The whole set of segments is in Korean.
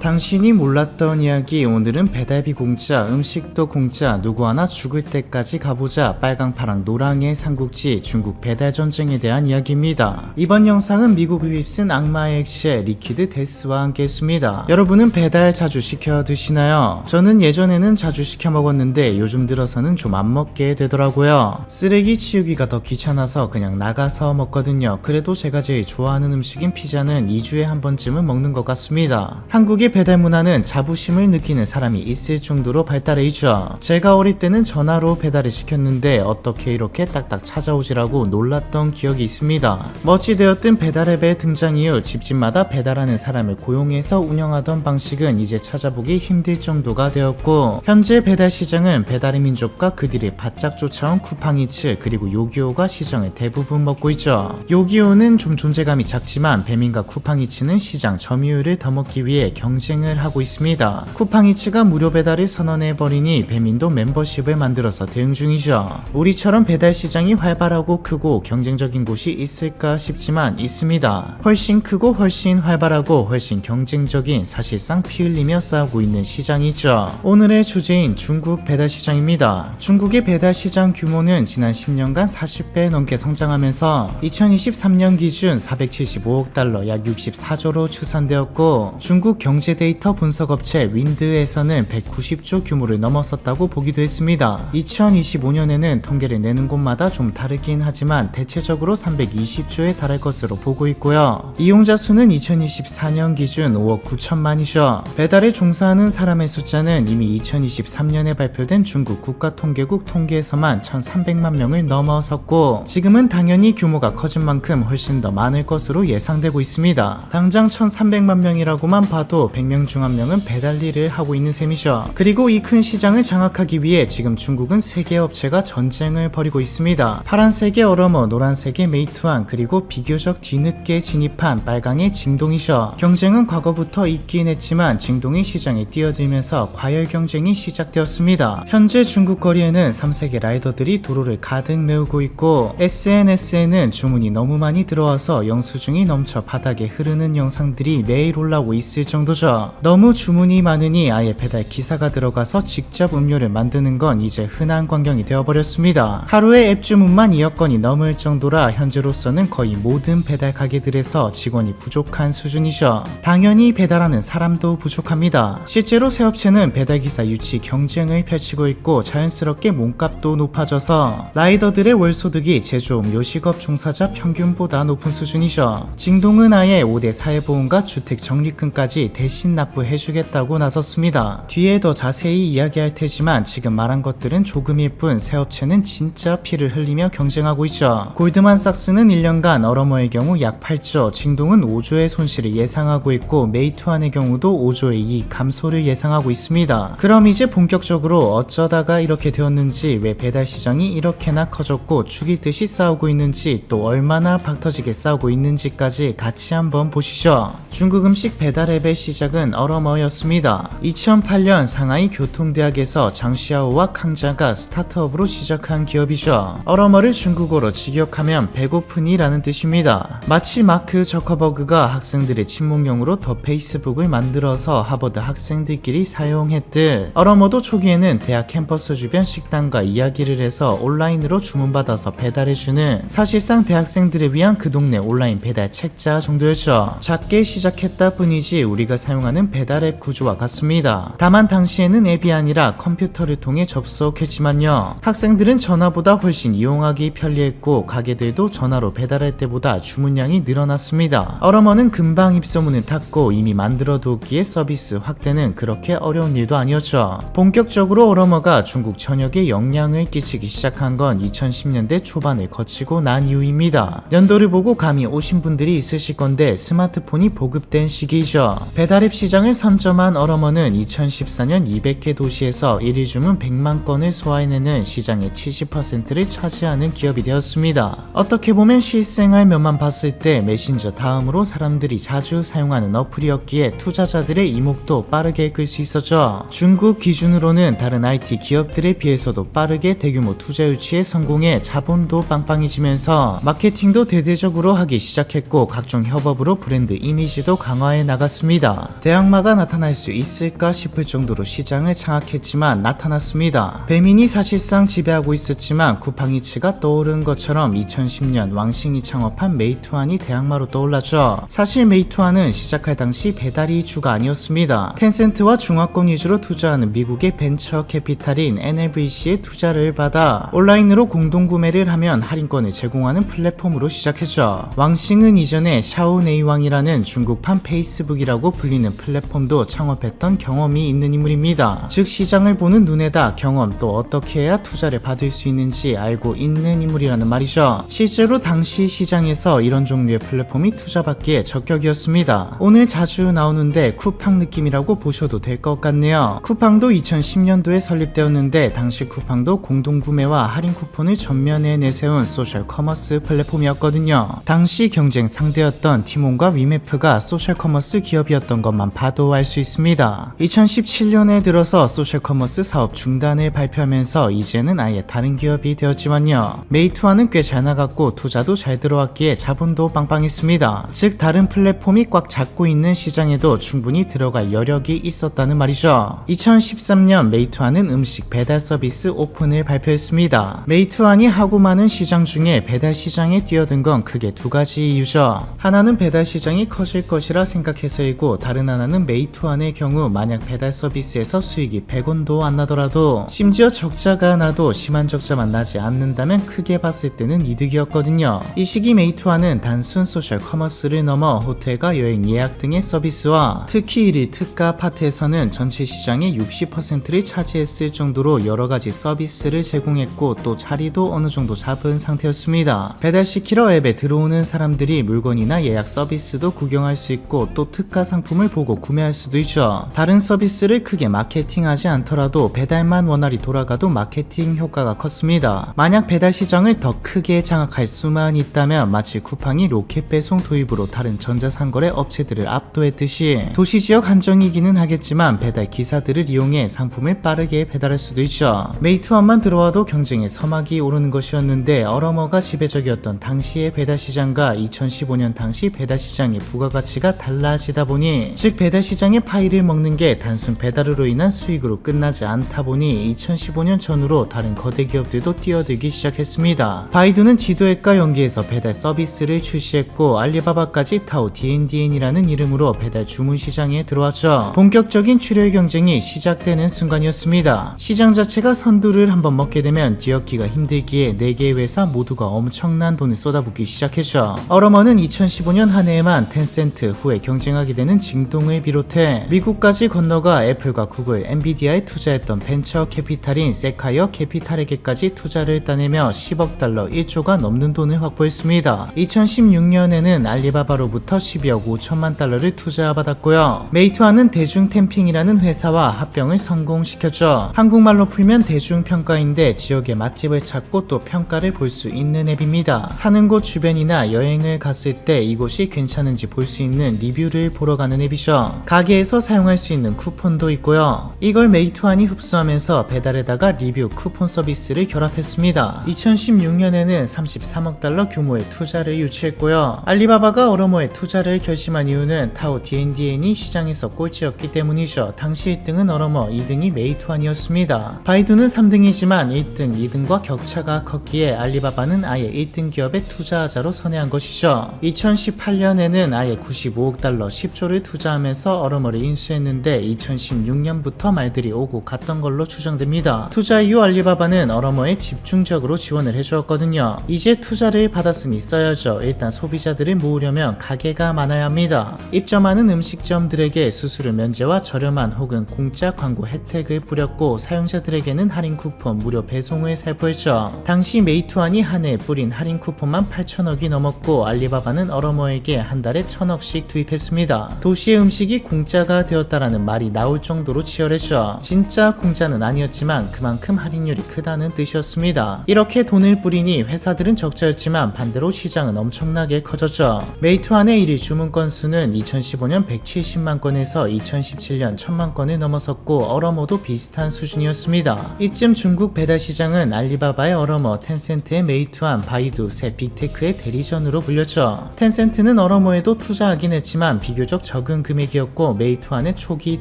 당신이 몰랐던 이야기. 오늘은 배달비 공짜, 음식도 공짜, 누구 하나 죽을 때까지 가보자. 빨강 파랑 노랑의 삼국지 중국 배달 전쟁에 대한 이야기입니다. 이번 영상은 미국을 휩쓴 악마의 액체 리퀴드 데스와 함께 했습니다. 여러분은 배달 자주 시켜 드시나요? 저는 예전에는 자주 시켜 먹었는데 요즘 들어서는 좀 안 먹게 되더라고요. 쓰레기 치우기가 더 귀찮아서 그냥 나가서 먹거든요. 그래도 제가 제일 좋아하는 음식인 피자는 2주에 한 번쯤은 먹는 것 같습니다. 한국의 배달 문화는 자부심을 느끼는 사람이 있을 정도로 발달해 있죠. 제가 어릴 때는 전화로 배달을 시켰는데 어떻게 이렇게 딱딱 찾아오시라고 놀랐던 기억이 있습니다. 어찌되었든 배달앱의 등장 이후 집집마다 배달하는 사람을 고용해서 운영하던 방식은 이제 찾아보기 힘들 정도가 되었고, 현재 배달 시장은 배달의 민족과 그들이 바짝 쫓아온 쿠팡이츠 그리고 요기요가 시장을 대부분 먹고 있죠. 요기요는 좀 존재감이 작지만 배민과 쿠팡이츠는 시장 점유율을 더 먹기 위해 경쟁을 하고 있습니다. 쿠팡이츠가 무료 배달을 선언해버리니 배민도 멤버십을 만들어서 대응 중이죠. 우리처럼 배달 시장이 활발하고 크고 경쟁적인 곳이 있을까 싶지만 있습니다. 훨씬 크고 훨씬 활발하고 훨씬 경쟁적인, 사실상 피 흘리며 싸우고 있는 시장이 있죠. 오늘의 주제인 중국 배달 시장입니다. 중국의 배달 시장 규모는 지난 10년간 40배 넘게 성장하면서 2023년 기준 475억 달러 약 64조로 추산되었고, 중국 경제 데이터 분석업체 윈드에서는 190조 규모를 넘어섰다고 보기도 했습니다. 2025년에는 통계를 내는 곳마다 좀 다르긴 하지만 대체적으로 320조에 달할 것으로 보고 있고요. 이용자 수는 2024년 기준 5억 9천만이죠. 배달에 종사하는 사람의 숫자는 이미 2023년에 발표된 중국 국가통계국 통계에서만 1,300만 명을 넘어섰고, 지금은 당연히 규모가 커진 만큼 훨씬 더 많을 것으로 예상되고 있습니다. 당장 1,300만 명이라고만 봐도 100명 중 1명은 배달 일을 하고 있는 셈이죠. 그리고 이 큰 시장을 장악하기 위해 지금 중국은 3개 업체가 전쟁을 벌이고 있습니다. 파란색의 어러머, 노란색의 메이투안, 그리고 비교적 뒤늦게 진입한 빨강의 징동이죠. 경쟁은 과거부터 있긴 했지만 징동이 시장에 뛰어들면서 과열 경쟁이 시작되었습니다. 현재 중국 거리에는 3세계 라이더들이 도로를 가득 메우고 있고, SNS에는 주문이 너무 많이 들어와서 영수증이 넘쳐 바닥에 흐르는 영상들이 매일 올라오고 있을 정도죠. 너무 주문이 많으니 아예 배달 기사가 들어가서 직접 음료를 만드는 건 이제 흔한 광경이 되어버렸습니다. 하루에 앱 주문만 2억 건이 넘을 정도라 현재로서는 거의 모든 배달 가게들에서 직원이 부족한 수준이죠. 당연히 배달하는 사람도 부족합니다. 실제로 새 업체는 배달기사 유치 경쟁을 펼치고 있고, 자연스럽게 몸값도 높아져서 라이더들의 월소득이 제조업 요식업 종사자 평균보다 높은 수준이죠. 징동은 아예 5대 사회보험과 주택정리금까지 대신 납부해주겠다고 나섰습니다. 뒤에 더 자세히 이야기할 테지만 지금 말한 것들은 조금일 뿐 새 업체는 진짜 피를 흘리며 경쟁하고 있죠. 골드만삭스는 1년간 어러머의 경우 약 8조, 징동은 5조의 손실을 예상하고 있고, 메이투안의 경우도 5조의 이익 감소를 예상하고 있습니다. 그럼 이제 본격적으로 어쩌다가 이렇게 되었는지, 왜 배달 시장이 이렇게나 커졌고 죽이듯이 싸우고 있는지, 또 얼마나 박터지게 싸우고 있는지까지 같이 한번 보시죠. 중국 음식 배달 앱의 시작은 어러머였습니다. 2008년 상하이 교통대학에서 장시아오와 캉자가 스타트업으로 시작한 기업이죠. 어러머를 중국어로 직역하면 배고프니라는 뜻입니다. 마치 마크 저커버그가 학생들의 친목용으로 더 페이스북을 만들어서 하버드 학생들끼리 사용했듯, 어러머도 초기에는 대학 캠퍼스 주변 식당과 이야기를 해서 온라인으로 주문받아서 배달해주는, 사실상 대학생들을 위한 그 동네 온라인 배달 책자 정도였죠. 작게 시작했다 뿐이지 우리가 사용하는 배달 앱 구조와 같습니다. 다만 당시에는 앱이 아니라 컴퓨터를 통해 접속했지만요, 학생들은 전화보다 훨씬 이용하기 편리했고 가게들도 전화로 배달할 때보다 주문량이 늘어났습니다. 어러머는 금방 입소문을 탔고 이미 만들어두었기에 서비스 확대는 그렇게 어려운 일도 아니었죠. 본격적으로 어러머가 중국 전역에 영향을 끼치기 시작한 건 2010년대 초반을 거치고 난 이후입니다. 연도를 보고 감이 오신 분들이 있으실 건데 스마트폰이 보급된 시기이죠. 배달앱 시장을 선점한 어러머는 2014년 200개 도시에서 1일 주문 100만 건을 소화해내는 시장의 70%를 차지하는 기업이 되었습니다. 어떻게 보면 실생활 면만 봤을 때 메신저 다음으로 사람들이 자주 사용하는 어플이었기에 투자자들의 이목도 빠르게 끌 수 있었죠. 중국 기준으로는 다른 IT 기업들에 비해서도 빠르게 대규모 투자 유치에 성공해 자본도 빵빵해지면서 마케팅도 대대적으로 하기 시작했고, 각종 협업으로 브랜드 이미지 지도 강화해 나갔습니다. 대항마가 나타날 수 있을까 싶을 정도로 시장을 장악했지만 나타났습니다. 배민이 사실상 지배하고 있었지만 쿠팡이츠가 떠오른 것처럼 2010년 왕싱이 창업한 메이투안이 대항마로 떠올랐죠. 사실 메이투안은 시작할 당시 배달이 주가 아니었습니다. 텐센트와 중화권 위주로 투자하는 미국의 벤처 캐피탈인 NLVC의 투자를 받아 온라인으로 공동구매를 하면 할인권을 제공하는 플랫폼으로 시작했죠. 왕싱은 이전에 샤오네이왕이라는 중국판 페이스북이라고 불리는 플랫폼도 창업했던 경험이 있는 인물입니다. 즉 시장을 보는 눈에다 경험 또 어떻게 해야 투자를 받을 수 있는지 알고 있는 인물이라는 말이죠. 실제로 당시 시장에서 이런 종류의 플랫폼이 투자받기에 적격이었습니다. 오늘 자주 나오는데 쿠팡 느낌이라고 보셔도 될 것 같네요. 쿠팡도 2010년도에 설립되었는데 당시 쿠팡도 공동구매와 할인 쿠폰을 전면에 내세운 소셜 커머스 플랫폼이었거든요. 당시 경쟁 상대였던 티몬과 위메프가 소셜 커머스 기업이었던 것만 봐도 알 수 있습니다. 2017년에 들어서 소셜 커머스 사업 중단을 발표하면서 이제는 아예 다른 기업이 되었지만요. 메이투안은 꽤 잘 나갔고 투자도 잘 들어왔기에 자본도 빵빵했습니다. 즉 다른 플랫폼이 꽉 잡고 있는 시장에도 충분히 들어갈 여력이 있었다는 말이죠. 2013년 메이투안은 음식 배달 서비스 오픈을 발표했습니다. 메이투안이 하고 많은 시장 중에 배달 시장에 뛰어든 건 크게 두 가지 이유죠. 하나는 배달 시장이 커질 것이라 생각해서이고 다른 하나는 메이투안의 경우 만약 배달 서비스에서 수익이 100원도 안 나더라도 심지어 적자가 나도 심한 적자만 나지 않는다면 크게 봤을 때는 이득이었거든요. 이 시기 메이투안은 단순 소셜 커머스를 넘어 호텔과 여행 예약 등의 서비스와 특히 1일 특가 파트에서는 전체 시장의 60%를 차지했을 정도로 여러가지 서비스를 제공했고 또 자리도 어느 정도 잡은 상태였습니다. 배달시키러 앱에 들어오는 사람들이 물건이나 예약 서비스도 구경할 수 있고 또 특가 상품을 보고 구매할 수도 있죠. 다른 서비스를 크게 마케팅하지 않더라도 배달만 원활히 돌아가도 마케팅 효과가 컸습니다. 만약 배달 시장을 더 크게 장악할 수만 있다면 마치 쿠팡이 로켓 배송 도입으로 다른 전자상거래 업체들을 압도했듯이 도시지역 한정이기는 하겠지만 배달 기사들을 이용해 상품을 빠르게 배달할 수도 있죠. 메이투안만 들어와도 경쟁의 서막이 오르는 것이었는데 얼어머가 지배적이었던 당시의 배달 시장과 2015년 당시 배달 시장의 부가가치가 달라지다 보니 즉 배달 시장의 파이를 먹는 게 단순 배달으로 인한 수익으로 끝나지 않다 보니 2015년 전후로 다른 거대 기업들도 뛰어들기 시작했습니다. 바이두는 지도앱과 연계해서 배달 서비스를 출시했고 알리바바까지 타오 DNDN이라는 이름으로 배달 주문 시장에 들어왔죠. 본격적인 출혈 경쟁이 시작되는 순간이었습니다. 시장 자체가 선두를 한번 먹게 되면 뒤엎기가 힘들기에 4개의 회사 모두가 엄청난 돈을 쏟아붓기 시작했죠. 얼어머는 2015년 한 해에만 텐센트 후에 경쟁하게 되는 징동을 비롯해 미국까지 건너가 애플과 구글, 엔비디아에 투자했던 벤처 캐피탈인 세카이어 캐피탈에게까지 투자를 따내며 10억 달러 1조가 넘는 돈을 확보했습니다. 2016년에는 알리바바로부터 12억 5천만 달러를 투자받았고요. 메이투안은 대중템핑이라는 회사와 합병을 성공시켰죠. 한국말로 풀면 대중평가인데 지역의 맛집을 찾고 또 평가를 볼 수 있는 앱입니다. 사는 곳 주변이나 여행을 갔을 때 이곳이 괜찮은지 볼 수 있는 리뷰를 보러 가는 앱이죠. 가게에서 사용할 수 있는 쿠폰도 있고요. 이걸 메이투안이 흡수하면서 배달에다가 리뷰 쿠폰 서비스를 결합했습니다. 2016년에는 33억 달러 규모의 투자를 유치했고요. 알리바바가 얼어머에 투자를 결심한 이유는 타오 DNDN이 시장에서 꼴찌였기 때문이죠. 당시 1등은 얼어머, 2등이 메이투안이었습니다. 바이두는 3등이지만 1등, 2등과 격차가 컸기에 알리바바는 아예 1등 기업에 투자하자로 선회한 것이죠. 2018년에는 아예 95억 달러 10조를 투자하면서 얼어머를 인수했는데 2016년부터 말들이 오고 갔던 걸로 추정됩니다. 투자 이후 알리바바는 얼어머에 집중적으로 지원을 해주었거든요. 이제 투자를 받았으니 써야죠. 일단 소비자들을 모으려면 가게가 많아야 합니다. 입점하는 음식점들에게 수수료 면제와 저렴한 혹은 공짜 광고 혜택을 뿌렸고 사용자들에게는 할인 쿠폰, 무료 배송을 살포했죠. 당시 메이투안이 한 해에 뿌린 할인 쿠폰만 8천억이 넘었고 알리바바는 얼어머에게 한 달에 1,000억씩 투입했습니다. 도시의 음식이 공짜가 되었다라는 말이 나올 정도로 치열했죠. 진짜 공짜는 아니었지만 그만큼 할인율이 크다는 뜻이었습니다. 이렇게 돈을 뿌리니 회사들은 적자였지만 반대로 시장은 엄청나게 커졌죠. 메이투안의 1일 주문 건수는 2015년 170만 건에서 2017년 1000만 건을 넘어섰고 얼어머도 비슷한 수준이었습니다. 이쯤 중국 배달 시장은 알리바바의 얼어머, 텐센트의 메이투안, 바이두 새 빅테크의 대리전으로 불렸죠. 텐센트는 얼어머에도 투자 투자하긴 했지만 비교적 적은 금액이었고 메이투안의 초기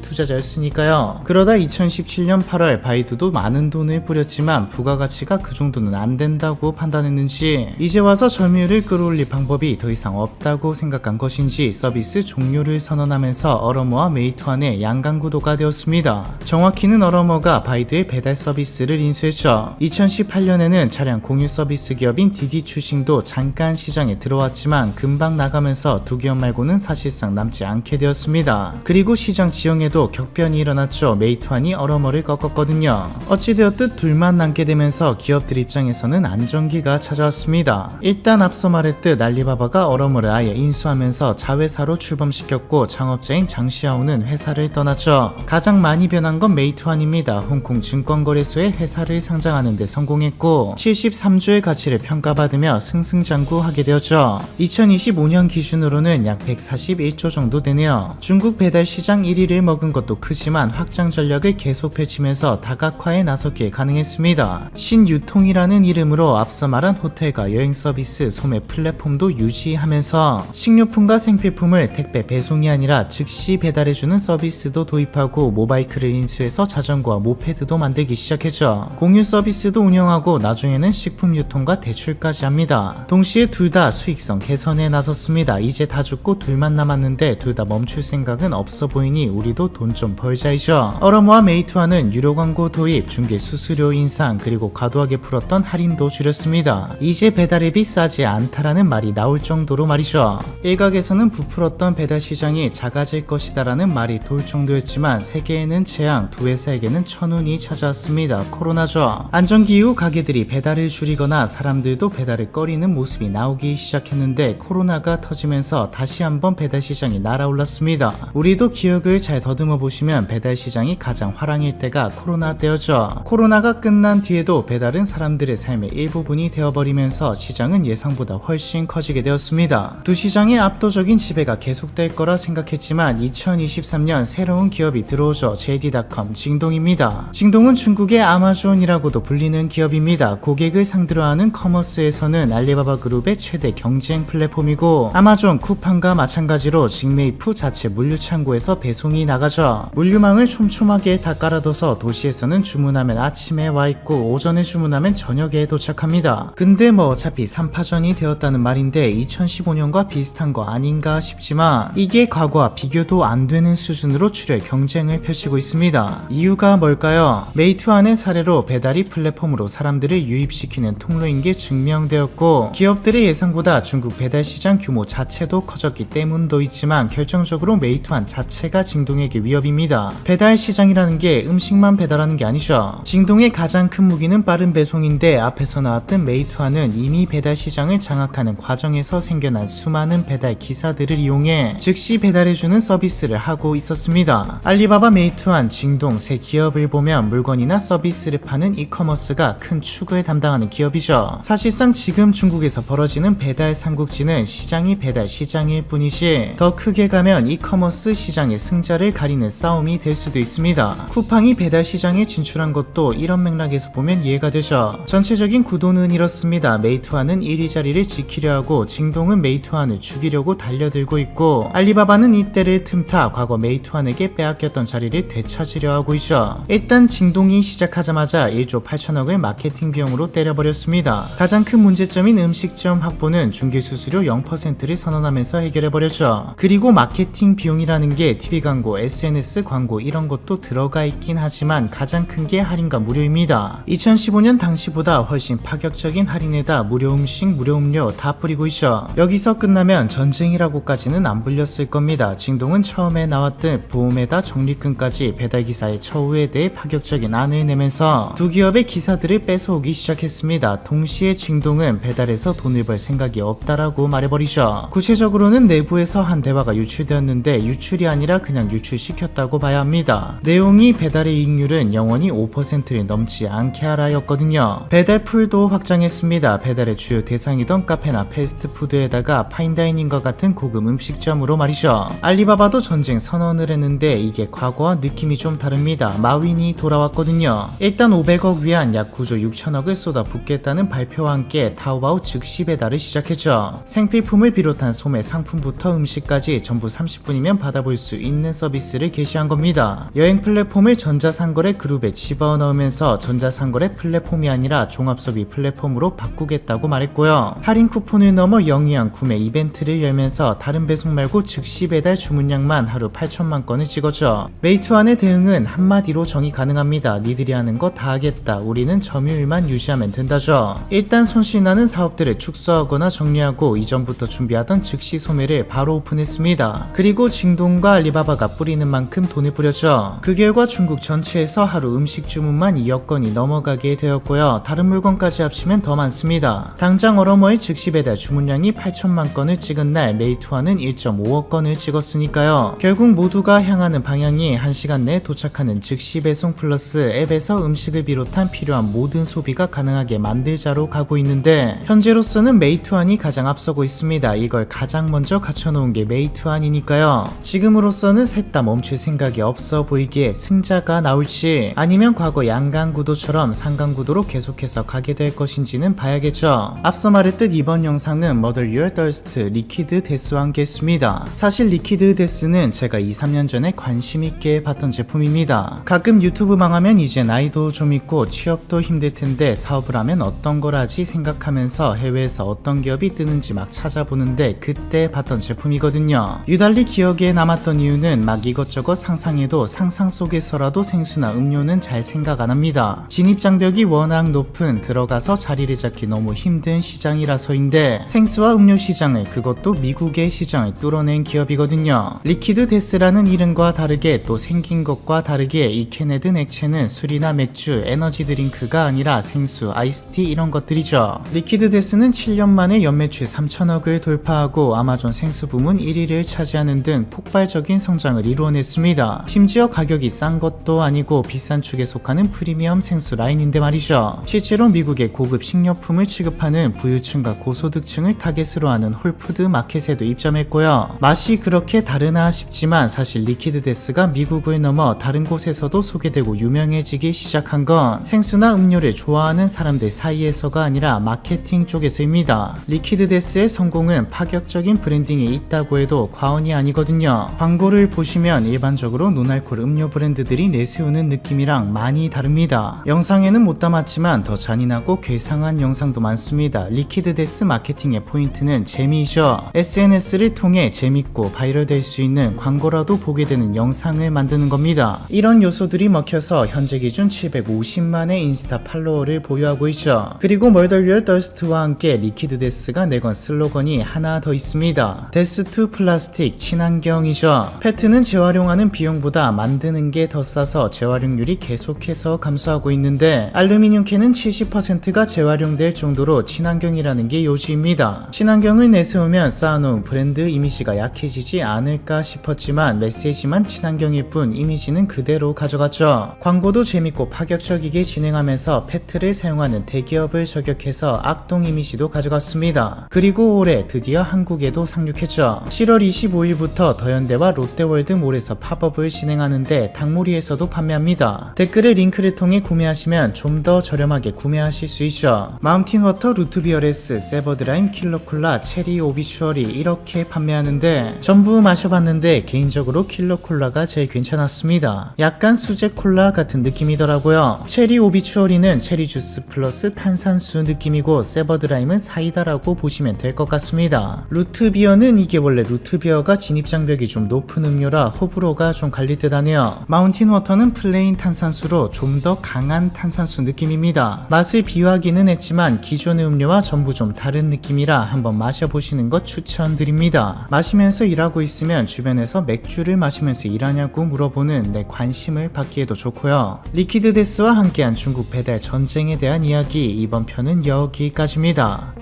투자자였으니까요. 그러다 2017년 8월 바이두도 많은 돈을 뿌렸지만 부가가치가 그 정도는 안 된다고 판단했는지 이제 와서 점유율을 끌어올릴 방법이 더 이상 없다고 생각한 것인지 서비스 종료를 선언하면서 어러머와 메이투안의 양강구도가 되었습니다. 정확히는 어러머가 바이두의 배달 서비스를 인수했죠. 2018년에는 차량 공유 서비스 기업인 디디 추싱도 잠깐 시장에 들어왔지만 금방 나가면서 두 기업 말고는 사실상 남지 않게 되었습니다. 그리고 시장 지형에도 격변이 일어났죠. 메이투안이 어러머를 꺾었거든요. 어찌되었듯 둘만 남게 되면서 기업들 입장에서는 안정기가 찾아왔습니다. 일단 앞서 말했듯 알리바바가 어러머를 아예 인수하면서 자회사로 출범시켰고 창업자인 장시아오는 회사를 떠났죠. 가장 많이 변한 건 메이투안입니다. 홍콩 증권거래소에 회사를 상장하는 데 성공했고 73조의 가치를 평가받으며 승승장구하게 되었죠. 2025년 기준으로는 약 141조 정도 되네요. 중국 배달 시장 1위를 먹은 것도 크지만 확장 전략을 계속 펼치면서 다각화에 나섰기에 가능했습니다. 신유통이라는 이름으로 앞서 말한 호텔과 여행 서비스, 소매 플랫폼도 유지하면서 식료품과 생필품을 택배 배송이 아니라 즉시 배달해주는 서비스도 도입하고 모바이크를 인수해서 자전거와 모페드도 만들기 시작했죠. 공유 서비스도 운영하고 나중에는 식품 유통과 대출까지 합니다. 동시에 둘 다 수익성 개선에 나섰습니다. 이제 다 죽고 둘만 남았는데 둘 다 멈출 생각은 없어 보이니 우리도 돈 좀 벌자이죠. 어러머와 메이투안은 유료 광고 도입, 중개 수수료 인상, 그리고 과도하게 풀었던 할인도 줄였습니다. 이제 배달앱이 싸지 않다라는 말이 나올 정도로 말이죠. 일각에서는 부풀었던 배달 시장이 작아질 것이다라는 말이 돌 정도였지만 세계에는 재앙, 두 회사에게는 천운이 찾아왔습니다. 코로나죠. 안정기 이후 가게들이 배달을 줄이거나 사람들도 배달을 꺼리는 모습이 나오기 시작했는데 코로나가 터지면서 다시 한번 배달 시장이 날아올랐습니다. 우리도 기억을 잘 더듬어 보시면 배달 시장이 가장 화랑일 때가 코로나 때였죠. 코로나가 끝난 뒤에도 배달은 사람들의 삶의 일부분이 되어버리면서 시장은 예상보다 훨씬 커지게 되었습니다. 두 시장의 압도적인 지배가 계속될 거라 생각했지만 2023년 새로운 기업이 들어오죠. JD.com 징동입니다. 징동은 중국의 아마존이라고도 불리는 기업입니다. 고객을 상대로 하는 커머스에서는 알리바바 그룹의 최대 경쟁 플랫폼이고 아마존 쿠팡과 마찬가지로 직메이프 자체 물류창고에서 배송이 나가죠. 물류망을 촘촘하게 다 깔아둬서 도시에서는 주문하면 아침에 와있고 오전에 주문하면 저녁에 도착합니다. 근데 뭐 어차피 3파전이 되었다는 말인데 2015년과 비슷한 거 아닌가 싶지만 이게 과거와 비교도 안 되는 수준으로 출혈 경쟁을 펼치고 있습니다. 이유가 뭘까요? 메이투안의 사례로 배달이 플랫폼으로 사람들을 유입시키는 통로인 게 증명되었고 기업들의 예상보다 중국 배달 시장 규모 자체도 커졌기 때문도 있지만 결정적으로 메이투안 자체가 징동에게 위협입니다. 배달 시장이라는 게 음식만 배달하는 게 아니죠. 징동의 가장 큰 무기는 빠른 배송인데 앞에서 나왔던 메이투안은 이미 배달 시장을 장악하는 과정에서 생겨난 수많은 배달 기사들을 이용해 즉시 배달해주는 서비스를 하고 있었습니다. 알리바바, 메이투안, 징동 세 기업을 보면 물건이나 서비스를 파는 이커머스가 큰 축을 담당하는 기업이죠. 사실상 지금 중국에서 벌어지는 배달 삼국지는 시장이 배달 시장일 뿐이지 더 크게 가면 이커머스 시장의 승자를 가리는 싸움이 될 수도 있습니다. 쿠팡이 배달 시장에 진출한 것도 이런 맥락에서 보면 이해가 되죠. 전체적인 구도는 이렇습니다. 메이투안은 1위 자리를 지키려 하고 징동은 메이투안을 죽이려고 달려들고 있고 알리바바는 이때를 틈타 과거 메이투안에게 빼앗겼던 자리를 되찾으려 하고 있죠. 일단 징동이 시작하자마자 1조 8천억을 마케팅 비용으로 때려버렸습니다. 가장 큰 문제점인 음식점 확보는 중개 수수료 0%를 선언하면서 해결해버렸죠. 그리고 마케팅 비용이라는 게 TV 광고, SNS 광고 이런 것도 들어가 있긴 하지만 가장 큰 게 할인과 무료입니다. 2015년 당시보다 훨씬 파격적인 할인에다 무료 음식, 무료 음료 다 뿌리고 있죠. 여기서 끝나면 전쟁이라고까지는 안 불렸을 겁니다. 징동은 처음에 나왔던 보험에다 적립금까지 배달기사의 처우에 대해 파격적인 안을 내면서 두 기업의 기사들을 뺏어오기 시작했습니다. 동시에 징동은 배달에서 돈을 벌 생각이 없다라고 말해버리죠. 구체적으로는 내부에서 한 대화가 유출되었는데 유출이 아니라 그냥 유출시켰다고 봐야 합니다. 내용이 배달의 이익률은 영원히 5%를 넘지 않게 하라였거든요. 배달풀도 확장했습니다. 배달의 주요 대상이던 카페나 패스트푸드에다가 파인다이닝과 같은 고급 음식점으로 말이죠. 알리바바도 전쟁 선언을 했는데 이게 과거와 느낌이 좀 다릅니다. 마윈이 돌아왔거든요. 일단 500억 위안 약 9조 6천억을 쏟아붓겠다는 발표와 함께 타오바오 즉시 배달을 시작했죠. 생필품을 비롯한 소매 상품 상품부터 음식까지 전부 30분이면 받아볼 수 있는 서비스를 게시한 겁니다. 여행 플랫폼을 전자상거래 그룹에 집어넣으면서 전자상거래 플랫폼이 아니라 종합소비 플랫폼으로 바꾸겠다고 말했고요. 할인 쿠폰을 넘어 영위한 구매 이벤트를 열면서 다른 배송 말고 즉시 배달 주문량만 하루 8천만 건을 찍었죠. 메이투안의 대응은 한마디로 정의 가능합니다. 니들이 하는 거 다 하겠다. 우리는 점유율만 유지하면 된다죠. 일단 손실나는 사업들을 축소하거나 정리하고 이전부터 준비하던 즉시 소매를 바로 오픈했습니다. 그리고 징동과 알리바바가 뿌리는 만큼 돈을 뿌렸죠. 그 결과 중국 전체에서 하루 음식 주문만 2억 건이 넘어가게 되었고요. 다른 물건까지 합치면 더 많습니다. 당장 얼어머의 즉시 배달 주문량이 8천만 건을 찍은 날 메이투안은 1.5억 건을 찍었으니까요. 결국 모두가 향하는 방향이 1시간 내에 도착하는 즉시 배송 플러스 앱에서 음식을 비롯한 필요한 모든 소비가 가능하게 만들자로 가고 있는데 현재로서는 메이투안이 가장 앞서고 있습니다. 이걸 가장 먼저 갖춰놓은 게 메이투안이니까요. 지금으로서는 셋 다 멈출 생각이 없어 보이기에 승자가 나올지 아니면 과거 양강구도처럼 상강구도로 계속해서 가게 될 것인지는 봐야겠죠. 앞서 말했듯 이번 영상은 Mother Your Thirst 리퀴드 데스와 함께 했습니다. 사실 리퀴드 데스는 제가 2-3년 전에 관심있게 봤던 제품입니다. 가끔 유튜브 망하면 이제 나이도 좀 있고 취업도 힘들 텐데 사업을 하면 어떤 걸 하지 생각하면서 해외에서 어떤 기업이 뜨는지 막 찾아보는데 그때 봤던 제품이거든요. 유달리 기억에 남았던 이유는 막 이것저것 상상해도 상상 속에서라도 생수나 음료는 잘 생각 안 합니다. 진입장벽이 워낙 높은 들어가서 자리를 잡기 너무 힘든 시장이라서인데 생수와 음료 시장을 그것도 미국의 시장을 뚫어낸 기업이거든요. 리퀴드 데스라는 이름과 다르게 또 생긴 것과 다르게 이 캐내든 액체는 술이나 맥주, 에너지 드링크가 아니라 생수, 아이스티 이런 것들이죠. 리퀴드 데스는 7년 만에 연매출 3천억을 돌파하고 아마존 생수 부문 1위를 차지하는 등 폭발적인 성장을 이루어냈습니다. 심지어 가격이 싼 것도 아니고 비싼 축에 속하는 프리미엄 생수 라인인데 말이죠. 실제로 미국의 고급 식료품을 취급하는 부유층과 고소득층을 타겟으로 하는 홀푸드 마켓에도 입점했고요. 맛이 그렇게 다르나 싶지만 사실 리퀴드 데스가 미국을 넘어 다른 곳에서도 소개되고 유명해지기 시작한 건 생수나 음료를 좋아하는 사람들 사이에서가 아니라 마케팅 쪽에서입니다. 리퀴드 데스의 성공은 파격적인 브랜딩에 있다고 해도 과언이 아니거든요. 광고를 보시면 일반적으로 노알콜 음료 브랜드들이 내세우는 느낌이랑 많이 다릅니다. 영상에는 못 담았지만 더 잔인하고 괴상한 영상도 많습니다. 리퀴드 데스 마케팅의 포인트는 재미이죠. SNS를 통해 재밌고 바이럴될 수 있는 광고라도 보게 되는 영상을 만드는 겁니다. 이런 요소들이 먹혀서 현재 기준 750만의 인스타 팔로워를 보유하고 있죠. 그리고 Mother Your Thirst와 함께 리퀴드 데스가 내건 슬로건이 하나 더 있습니다. 데스 투 플라스틱 친환경이죠. 페트는 재활용하는 비용보다 만드는 게 더 싸서 재활용률이 계속해서 감소하고 있는데 알루미늄 캔은 70%가 재활용될 정도로 친환경이라는 게 요지입니다. 친환경을 내세우면 쌓아놓은 브랜드 이미지가 약해지지 않을까 싶었지만 메시지만 친환경일 뿐 이미지는 그대로 가져갔죠. 광고도 재밌고 파격적이게 진행하면서 페트를 사용하는 대기업을 저격해서 악동 이미지도 가져갔습니다. 그리고 올해 드디어 한국에도 상륙했죠. 7월 25일부터 더현대와 롯데월드몰에서 팝업을 진행하는데 닭무리에서도 판매합니다. 댓글에 링크를 통해 구매하시면 좀 더 저렴하게 구매하실 수 있죠. 마운틴워터, 루트비어레스, 세버드라임, 킬러콜라, 체리 오비추어리 이렇게 판매하는데 전부 마셔봤는데 개인적으로 킬러콜라가 제일 괜찮았습니다. 약간 수제콜라 같은 느낌이더라고요. 체리 오비추어리는 체리 주스 플러스 탄산수 느낌이고 세버드라임은 사이다라고 보시면 될 것 같습니다. 루트비어는 이게 원래 루트비어가 진입장벽이 좀 높은 음료라 호불호가 좀 갈릴 듯 하네요. 마운틴워터는 플레인 탄산수로 좀 더 강한 탄산수 느낌입니다. 맛을 비유하기는 했지만 기존의 음료와 전부 좀 다른 느낌이라 한번 마셔보시는 것 추천드립니다. 마시면서 일하고 있으면 주변에서 맥주를 마시면서 일하냐고 물어보는 내 관심을 받기에도 좋고요. 리퀴드 데스와 함께한 중국 배달 전쟁에 대한 이야기 이번 편은 여기까지입니다.